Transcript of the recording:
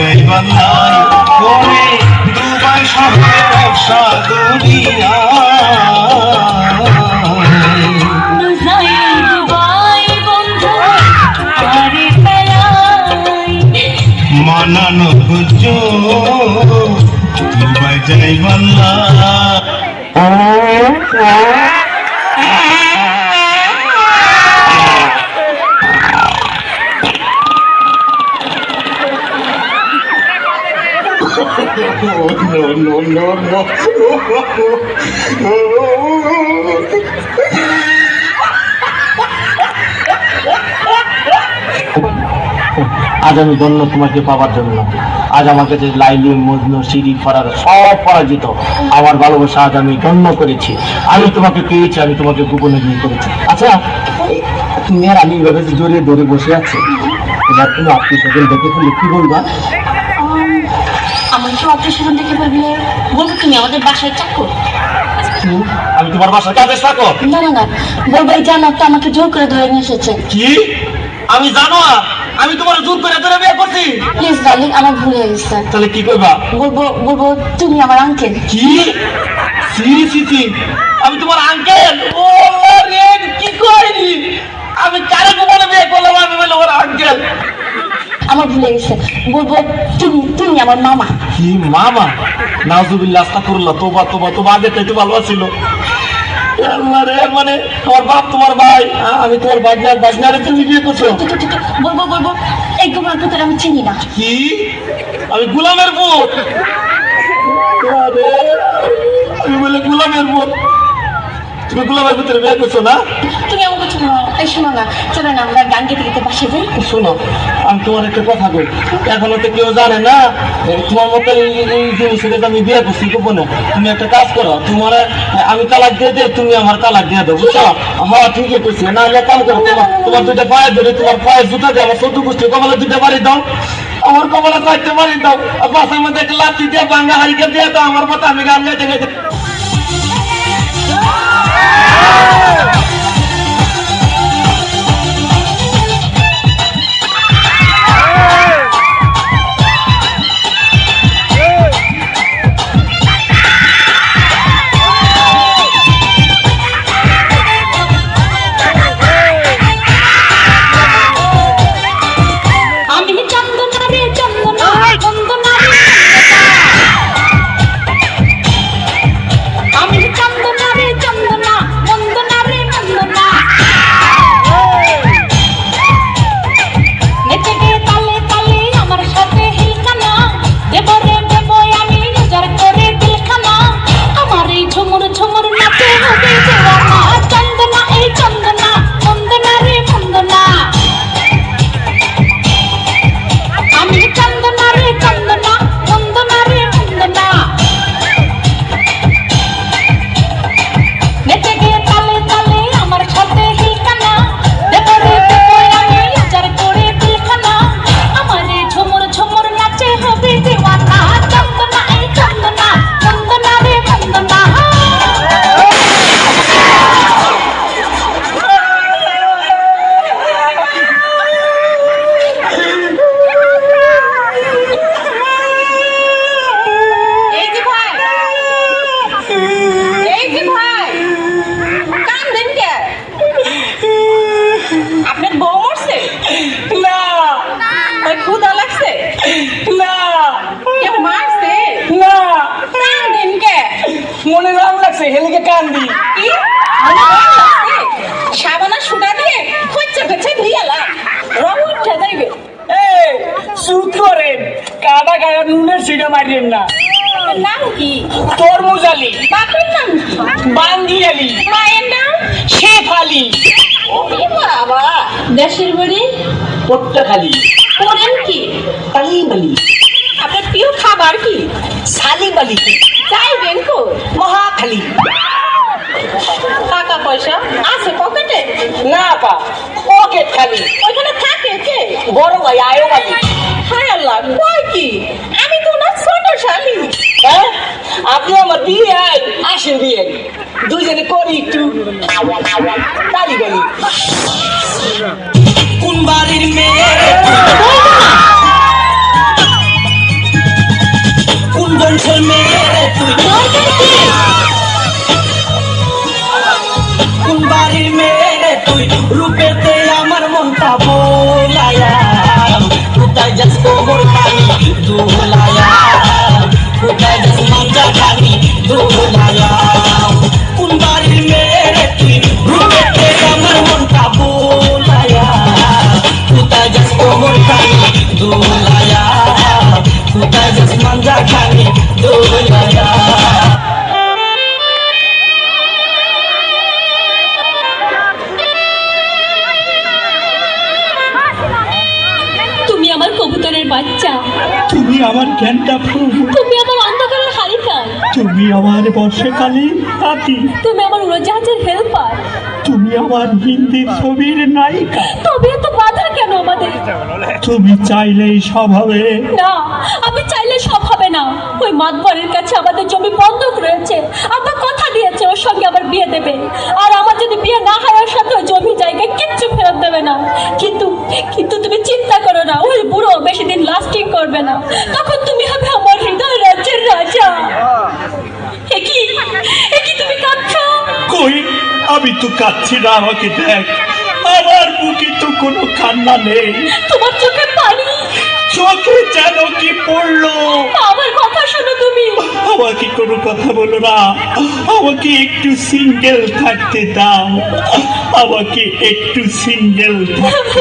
যাইবার নাই করে দুবাই শহরে ব্যবসা দুনিয়া মানানো বুঝো দুবাই যাইবার নাই আজ আমি ধন্য তোমাকে পাওয়ার জন্য। আজ আমাকে যে লাইলি মজনু সিঁড়ি ফরার সব পরাজিত আমার ভালোবাসা আজ আমি ধন্য করেছি। আমি তোমাকে পেয়েছি, আমি তোমাকে গোপনে বিয়ে করেছি। আচ্ছা তুমি আর আমি এভাবে জড়িয়ে ধরে বসে আছি, এবার তুমি আত্মীয় স্বজন দেখে ফেলে কি বলবা? আমার তো আত্মীয় স্বজন দেখে বললে বলবো তুমি আমাদের বাসায় চাকর। আমি তোমার বাসায় কাজে থাকো? না না না, বলবো এই জানোয়ারটা আমাকে জোর করে ধরে নিয়ে এসেছে। কি? আমি জানো আমি তোমার জোর করে ধরে বিয়ে করছি? প্লিজ ডার্লিং, আমার ভুল হয়ে গেছে। তাহলে কি করবা? বলবো তুমি আমার আঙ্কেল। কি? আমি তোমার আঙ্কেল? ও রে, কি কইনি আমি কারে গোপনে বিয়ে করলাম? আমি বলে ওর আঙ্কেল। আমার ভুলে গেছে, বলবো তুমি আমার মামা। কি মামা? নাউজুবিল্লাহ, আস্তাগফিরুল্লাহ, তোবা তোবা তোবা, আগে তো ভালো ছিল। মানে তোমার বাপ তোমার ভাই, আমি তোমার বাজনারে তুমি বিয়ে করছো? বলবো এই গোলামের পুত্র আমি চিনি না। কি? আমি গোলামের পুত? আমি বলে গোলামের পুত? তুমি গোলামের ভিতরে বিয়ে করছো না? তুমি আমার কথা শোনো, এই শোনো না, চলো না আমরা গান গেতে গেতে বাসে যাই। শোনো, আমি তোমার একটা কথা বলি, এখনো তো কেউ জানে না তোমার মতো এই জিনিসটা আমি বিয়ে করছি গোপনে। তুমি একটা কাজ করো, তোমার আমি তালাক দিয়ে দিই, তুমি আমার তালাক দিয়ে দাও, বুঝছো? হ্যাঁ ঠিকই করছি। না হলে কাম করো, তোমার দুইটা পায়ে ধরে তোমার পায়ে জুতা দিয়ে আমার চোদ্দ গোষ্ঠী কপালে দুইটা বাড়ি দাও, আমার কপালে চারটে বাড়ি দাও, আর বাসার মধ্যে একটা লাঠি দিয়ে ভাঙ্গা হারিকে দিয়ে দাও আমার মতো, আমি গান গাইতে গাইতে। সাবানা সুটা দিয়ে খুঁজছে ধুইয়ালাম রং উঠে যাইবে। চুপ করেন, কাদা কাদা নুনের সিটা মারিয়েন না। নাম কি? তরমুজ আলী। বাপের নাম? বাঙ্গি আলী। মায়ের নাম? শেফ আলী। বাবা, দেশের বাড়ি? পট্টাখালী। করেন কি? তালিম আলী। আপনার প্রিয় খাবার কি? সালিম আলী। যাইবেন কই? মহাখালী। টাকা পয়সা আছে পকেটে? না পা, পকেট খালি। ওইখানে থাকে কে? বড় ভাই আয়ো আলী। হায় আল্লাহ, কয় কি? আমি তো না ছোট শালি। হ্যাঁ, আপনি আমার বিয়ে আসেন বিয়ে, দুইজনে করি একটু তালি বলি। কোন বাড়ির মেয়ে ছেলে মেয়ে তুই কোন বাড়ির মেয়ে তুই রূপেতে আমার মনটা বোলায়া কোথায় যাস কোমর খানি দোলায়া কোথায় যাস মাঞ্জা খানি দোলায়া কোন বাড়ির মেয়ে তুই রূপেতে আমার মনটা বোলায়া কোথায় যাস কোমর খানি দোলায়া কোথায় যাস মাঞ্জা খানি দোলায়া তুমি আমার কবুতরের বাচ্চা, তুমি আমার জ্ঞানটা ফুল, তুমি আমার অন্ধকারের হারিকা, তুমি আমার বর্ষাকালে হাতি, তুমি আমার উড়োজাহাজের হেল্পার। তুমি আমার হিন্দি ছবির নায়িকা। তবে এত বাধা কেন আমাদের? তুমি চাইলেই সব হবে। না, আমি চাইলে সব হবে না। ওই মাতবরের কাছে আমাদের জমি বন্ধক রয়েছে। আব্বা কথা দিয়েছে ওর সঙ্গে আবার বিয়ে দেবে, আর আমার যদি বিয়ে না হয় ওর সাথে ওই জমি জায়গায় কিচ্ছু ফেরত দেবে না। কিন্তু কিন্তু তুমি চিন্তা করো না, ওই বুড়ো বেশি দিন লাস্টিং করবে না। তখন তুমি হবে আমার হৃদয় রাজ্যের রাজা। একই তুমি কাঁদছো? কই, আমি তো কাঁদছি না, আমাকে দেখ, আমার বুকে তো কোনো কান্না নেই। তোমার চোখে পানি, চোখে যেন কি পড়লো। আমার কথা শোনো তুমি। আমাকে কোনো কথা বলো না, আমাকে একটু সিঙ্গেল থাকতে দাও, আমাকে একটু সিঙ্গেল থাকতে